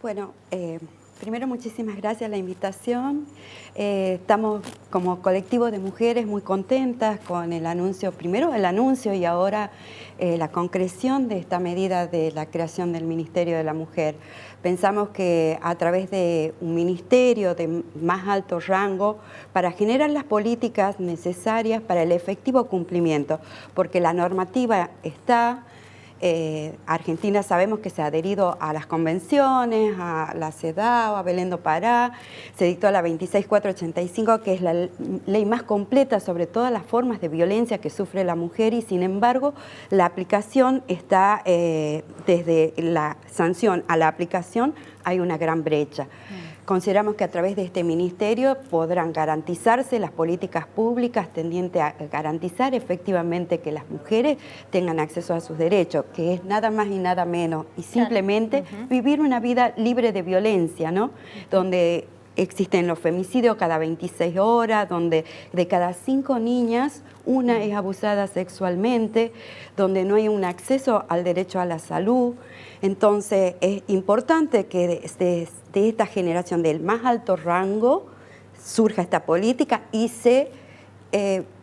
Bueno, primero muchísimas gracias a la invitación. Estamos como colectivo de mujeres muy contentas con el anuncio, primero el anuncio y ahora la concreción de esta medida de la creación del Ministerio de la Mujer. Pensamos que a través de un ministerio de más alto rango para generar las políticas necesarias para el efectivo cumplimiento, porque la normativa está. Argentina sabemos que se ha adherido a las convenciones, a la CEDAW, a Belén do Pará, se dictó la 26485, que es la ley más completa sobre todas las formas de violencia que sufre la mujer, y sin embargo la aplicación está, desde la sanción a la aplicación hay una gran brecha. Consideramos que a través de este ministerio podrán garantizarse las políticas públicas tendientes a garantizar efectivamente que las mujeres tengan acceso a sus derechos, que es nada más y nada menos, y simplemente vivir una vida libre de violencia, ¿no? Donde existen los femicidios cada 26 horas, donde de cada 5 niñas, una es abusada sexualmente, donde no hay un acceso al derecho a la salud. Entonces es importante que de esta generación del más alto rango surja esta política y se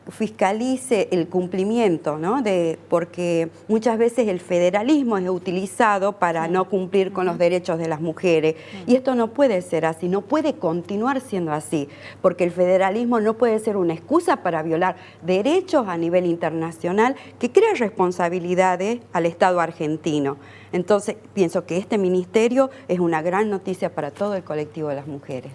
fiscalice el cumplimiento, ¿no? Porque muchas veces el federalismo es utilizado para no cumplir con los derechos de las mujeres, y esto no puede ser así, no puede continuar siendo así, porque el federalismo no puede ser una excusa para violar derechos a nivel internacional que crea responsabilidades al Estado argentino. Entonces pienso que este ministerio es una gran noticia para todo el colectivo de las mujeres.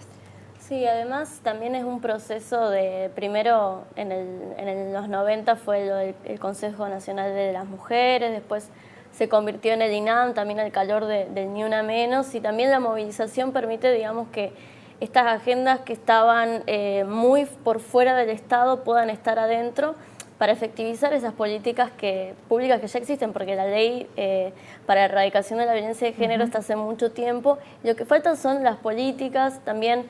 Sí, además también es un proceso de, primero en los 90 fue el Consejo Nacional de las Mujeres, después se convirtió en el INAM, también al calor del Ni Una Menos, y también la movilización permite, digamos, que estas agendas que estaban muy por fuera del Estado puedan estar adentro para efectivizar esas políticas públicas que ya existen, porque la ley para la erradicación de la violencia de género está hace mucho tiempo. Lo que faltan son las políticas, también,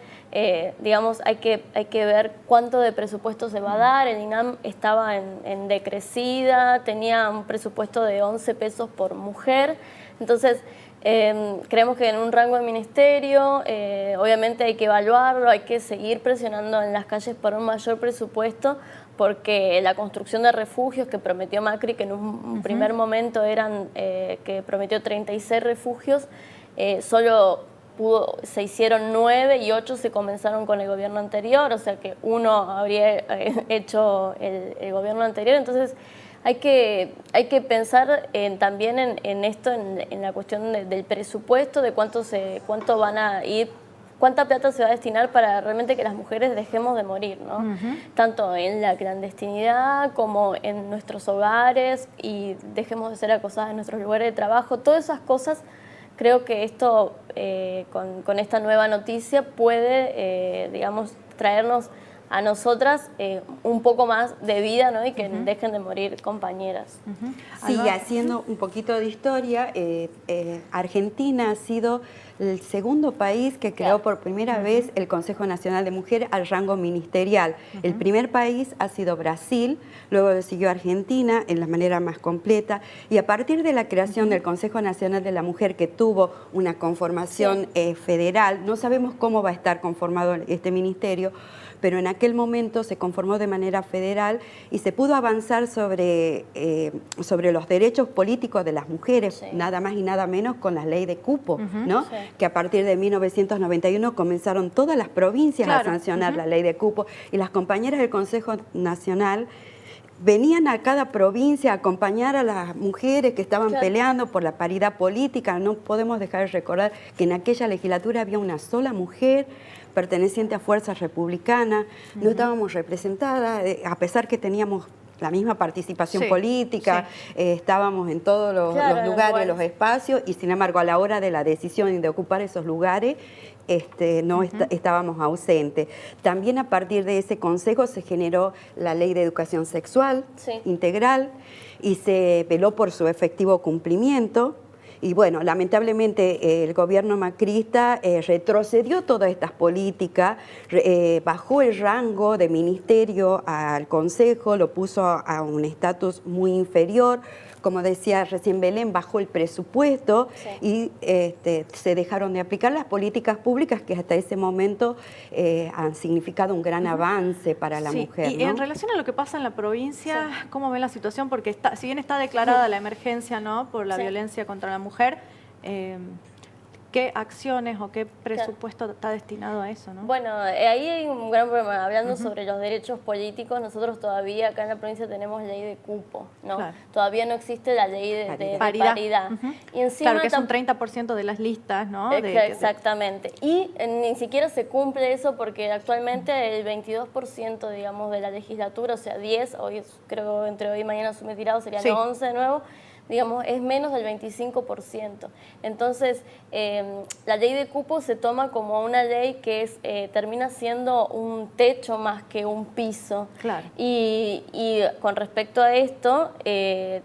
digamos, hay que ver cuánto de presupuesto se va a dar. El INAM estaba en decrecida, tenía un presupuesto de 11 pesos por mujer, entonces creemos que en un rango de ministerio, obviamente hay que evaluarlo, hay que seguir presionando en las calles por un mayor presupuesto, porque la construcción de refugios que prometió Macri, que en un primer momento que prometió 36 refugios, solo se hicieron 9 y 8 se comenzaron con el gobierno anterior, o sea que uno habría hecho el gobierno anterior. Entonces hay que pensar también en esto, en la cuestión del presupuesto, de cuánto van a ir, cuánta plata se va a destinar para realmente que las mujeres dejemos de morir, ¿no? Tanto en la clandestinidad como en nuestros hogares, y dejemos de ser acosadas en nuestros lugares de trabajo. Todas esas cosas, creo que esto, con esta nueva noticia, puede, digamos, traernos a nosotras un poco más de vida, ¿no? Y que dejen de morir compañeras. Sí, haciendo un poquito de historia, Argentina ha sido el segundo país que creó por primera vez el Consejo Nacional de Mujeres al rango ministerial. El primer país ha sido Brasil, luego le siguió Argentina en la manera más completa, y a partir de la creación del Consejo Nacional de la Mujer, que tuvo una conformación federal, no sabemos cómo va a estar conformado este ministerio, pero en aquel momento se conformó de manera federal y se pudo avanzar sobre los derechos políticos de las mujeres, nada más y nada menos con la ley de cupo, ¿no? Que a partir de 1991 comenzaron todas las provincias a sancionar la ley de cupo, y las compañeras del Consejo Nacional venían a cada provincia a acompañar a las mujeres que estaban peleando por la paridad política. No podemos dejar de recordar que en aquella legislatura había una sola mujer perteneciente a fuerzas republicanas, no estábamos representadas, a pesar que teníamos la misma participación política, estábamos en todos los lugares, los espacios, y sin embargo a la hora de la decisión de ocupar esos lugares, no estábamos ausentes. También a partir de ese consejo se generó la Ley de Educación Sexual integral y se veló por su efectivo cumplimiento. Y bueno, lamentablemente el gobierno macrista retrocedió todas estas políticas, bajó el rango de ministerio al Consejo, lo puso a un estatus muy inferior, como decía recién Belén, bajó el presupuesto y se dejaron de aplicar las políticas públicas que hasta ese momento han significado un gran avance para la mujer. Y en relación a lo que pasa en la provincia, ¿cómo ven la situación? Porque si bien está declarada la emergencia, ¿no?, por la violencia contra la mujer, ¿qué acciones o qué presupuesto está destinado a eso, ¿no? Bueno, ahí hay un gran problema. Hablando sobre los derechos políticos, nosotros todavía acá en la provincia tenemos ley de cupo, ¿no? Todavía no existe la ley de paridad. Y encima, claro, que es un 30% de las listas, ¿no? Exactamente. Y ni siquiera se cumple eso porque actualmente el 22%, digamos, de la legislatura, o sea, 10, hoy creo entre hoy y mañana asume tirado, serían 11 de nuevo, digamos, es menos del 25%. Entonces, la ley de cupo se toma como una ley que termina siendo un techo más que un piso. Claro. Y con respecto a esto,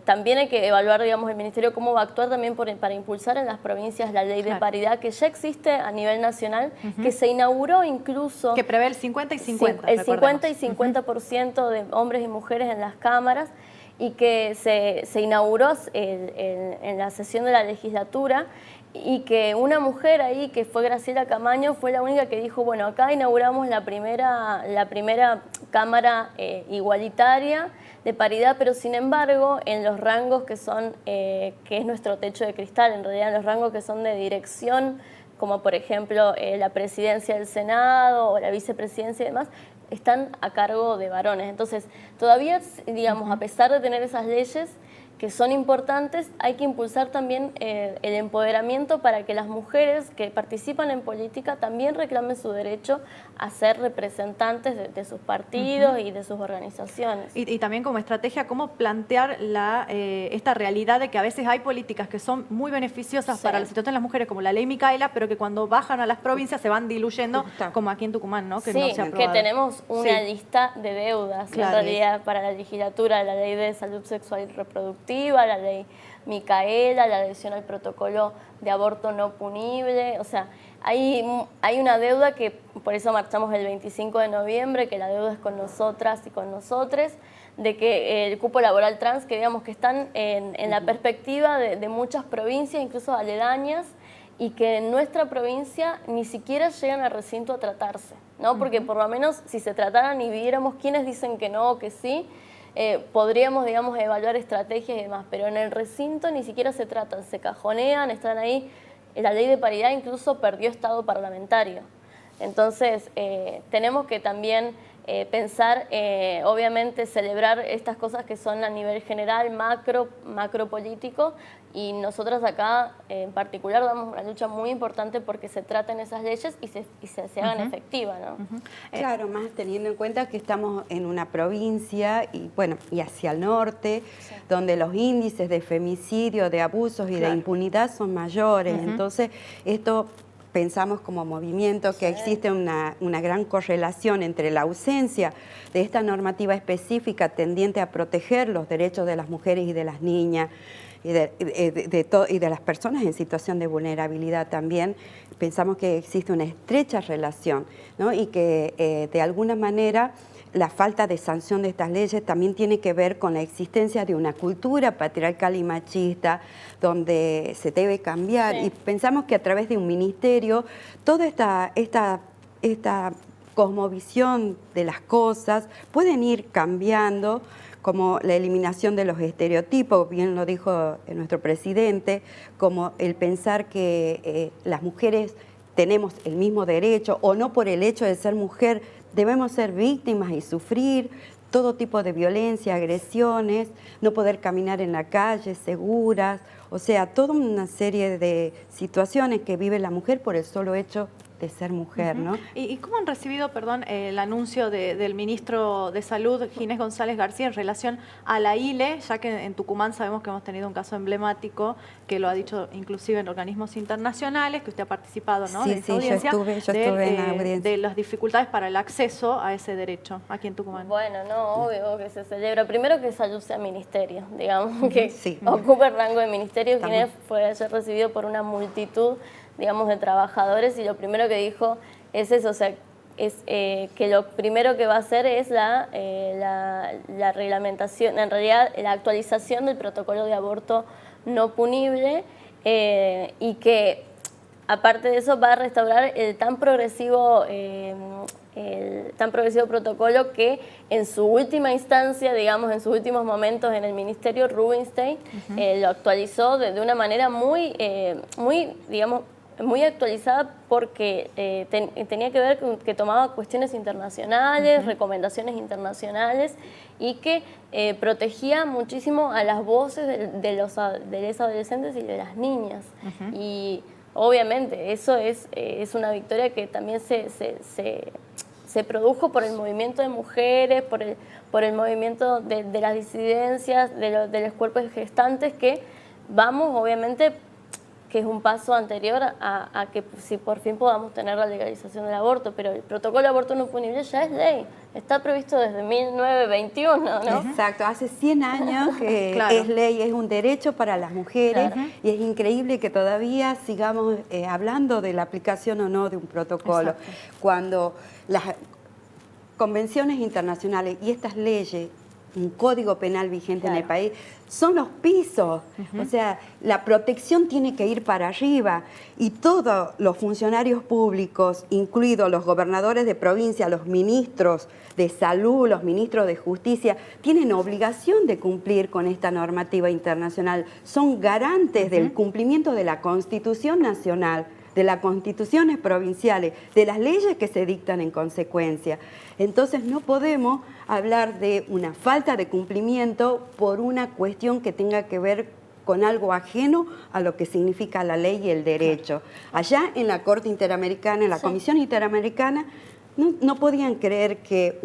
también hay que evaluar, digamos, el Ministerio cómo va a actuar también para impulsar en las provincias la ley de paridad, que ya existe a nivel nacional, que se inauguró incluso... Que prevé el 50 y 50, el 50 y 50% de hombres y mujeres en las cámaras, y que se inauguró en la sesión de la legislatura, y que una mujer ahí, que fue Graciela Camaño, fue la única que dijo, bueno, acá inauguramos la primera cámara igualitaria de paridad, pero sin embargo, en los rangos que es nuestro techo de cristal, en realidad en los rangos que son de dirección, como por ejemplo la presidencia del Senado o la vicepresidencia y demás, están a cargo de varones. Entonces, todavía, digamos, a pesar de tener esas leyes que son importantes, hay que impulsar también el empoderamiento para que las mujeres que participan en política también reclamen su derecho a ser representantes de sus partidos y de sus organizaciones. Y también como estrategia, cómo plantear esta realidad de que a veces hay políticas que son muy beneficiosas para la situación de las mujeres, como la ley Micaela, pero que cuando bajan a las provincias se van diluyendo, como aquí en Tucumán, ¿no? Que no se ha aprobado. Que tenemos una lista de deudas, en realidad, para la legislatura, la ley de salud sexual y reproductiva, la ley Micaela, la adhesión al protocolo de aborto no punible. O sea, hay una deuda que por eso marchamos el 25 de noviembre, que la deuda es con nosotras y con nosotres, de que el cupo laboral trans, que digamos que están en la perspectiva de muchas provincias, incluso aledañas, y que en nuestra provincia ni siquiera llegan al recinto a tratarse, ¿no? Porque por lo menos si se trataran y viéramos quiénes dicen que no o que sí, podríamos, digamos, evaluar estrategias y demás, pero en el recinto ni siquiera se tratan, se cajonean, están ahí. La ley de paridad incluso perdió estado parlamentario. Entonces, tenemos que también pensar, obviamente, celebrar estas cosas que son a nivel general, macro político, y nosotras acá en particular damos una lucha muy importante porque se traten esas leyes y se hagan efectivas, ¿no? Claro, más teniendo en cuenta que estamos en una provincia y bueno, y hacia el norte, donde los índices de femicidio, de abusos y de impunidad son mayores. Entonces, esto pensamos como movimiento que existe una gran correlación entre la ausencia de esta normativa específica tendiente a proteger los derechos de las mujeres y de las niñas y de las personas en situación de vulnerabilidad también. Pensamos que existe una estrecha relación, ¿no? Y que de alguna manera la falta de sanción de estas leyes también tiene que ver con la existencia de una cultura patriarcal y machista donde se debe cambiar. Y pensamos que a través de un ministerio toda esta cosmovisión de las cosas pueden ir cambiando, como la eliminación de los estereotipos, bien lo dijo nuestro presidente, como el pensar que las mujeres tenemos el mismo derecho, o no por el hecho de ser mujer debemos ser víctimas y sufrir todo tipo de violencia, agresiones, no poder caminar en la calle seguras, o sea, toda una serie de situaciones que vive la mujer por el solo hecho de ser mujer, ¿no? ¿Y cómo han recibido, perdón, el anuncio del ministro de Salud, Ginés González García, en relación a la ILE, ya que en Tucumán sabemos que hemos tenido un caso emblemático, que lo ha dicho inclusive en organismos internacionales, que usted ha participado, ¿no? Sí, de esa audiencia, yo estuve en la audiencia. De las dificultades para el acceso a ese derecho aquí en Tucumán. Bueno, no, obvio que se celebra. Primero que Salud sea ministerio, digamos, que ocupe el rango de ministerio. Ginés fue ayer recibido por una multitud, digamos, de trabajadores, y lo primero que dijo es eso, o sea, que lo primero que va a hacer es la reglamentación, en realidad la actualización del protocolo de aborto no punible, y que aparte de eso va a restaurar el tan progresivo protocolo que en su última instancia, digamos, en sus últimos momentos en el Ministerio, Rubinstein lo actualizó de una manera muy actualizada, porque tenía que ver con que tomaba cuestiones internacionales, recomendaciones internacionales, y que protegía muchísimo a las voces de los adolescentes y de las niñas. Y obviamente eso es una victoria que también se produjo por el movimiento de mujeres, por el movimiento de las disidencias, de los cuerpos gestantes, que vamos, obviamente, que es un paso anterior a que si por fin podamos tener la legalización del aborto, pero el protocolo de aborto no punible ya es ley, está previsto desde 1921, ¿no? Exacto, hace 100 años que Claro. es ley, es un derecho para las mujeres, y es increíble que todavía sigamos hablando de la aplicación o no de un protocolo, cuando las convenciones internacionales y estas leyes, un código penal vigente en el país, son los pisos. O sea, la protección tiene que ir para arriba, y todos los funcionarios públicos, incluidos los gobernadores de provincia, los ministros de salud, los ministros de justicia, tienen obligación de cumplir con esta normativa internacional. Son garantes del cumplimiento de la Constitución Nacional, de las constituciones provinciales, de las leyes que se dictan en consecuencia. Entonces no podemos hablar de una falta de cumplimiento por una cuestión que tenga que ver con algo ajeno a lo que significa la ley y el derecho. Allá en la Corte Interamericana, en la Comisión Interamericana, no podían creer que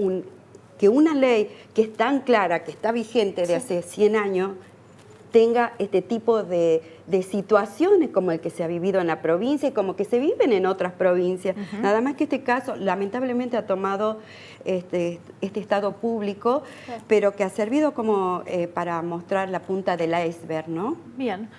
una ley que es tan clara, que está vigente de hace 100 años, tenga este tipo de situaciones como el que se ha vivido en la provincia y como que se viven en otras provincias. Nada más que este caso lamentablemente ha tomado este estado público, pero que ha servido como para mostrar la punta del iceberg, ¿no? Bien.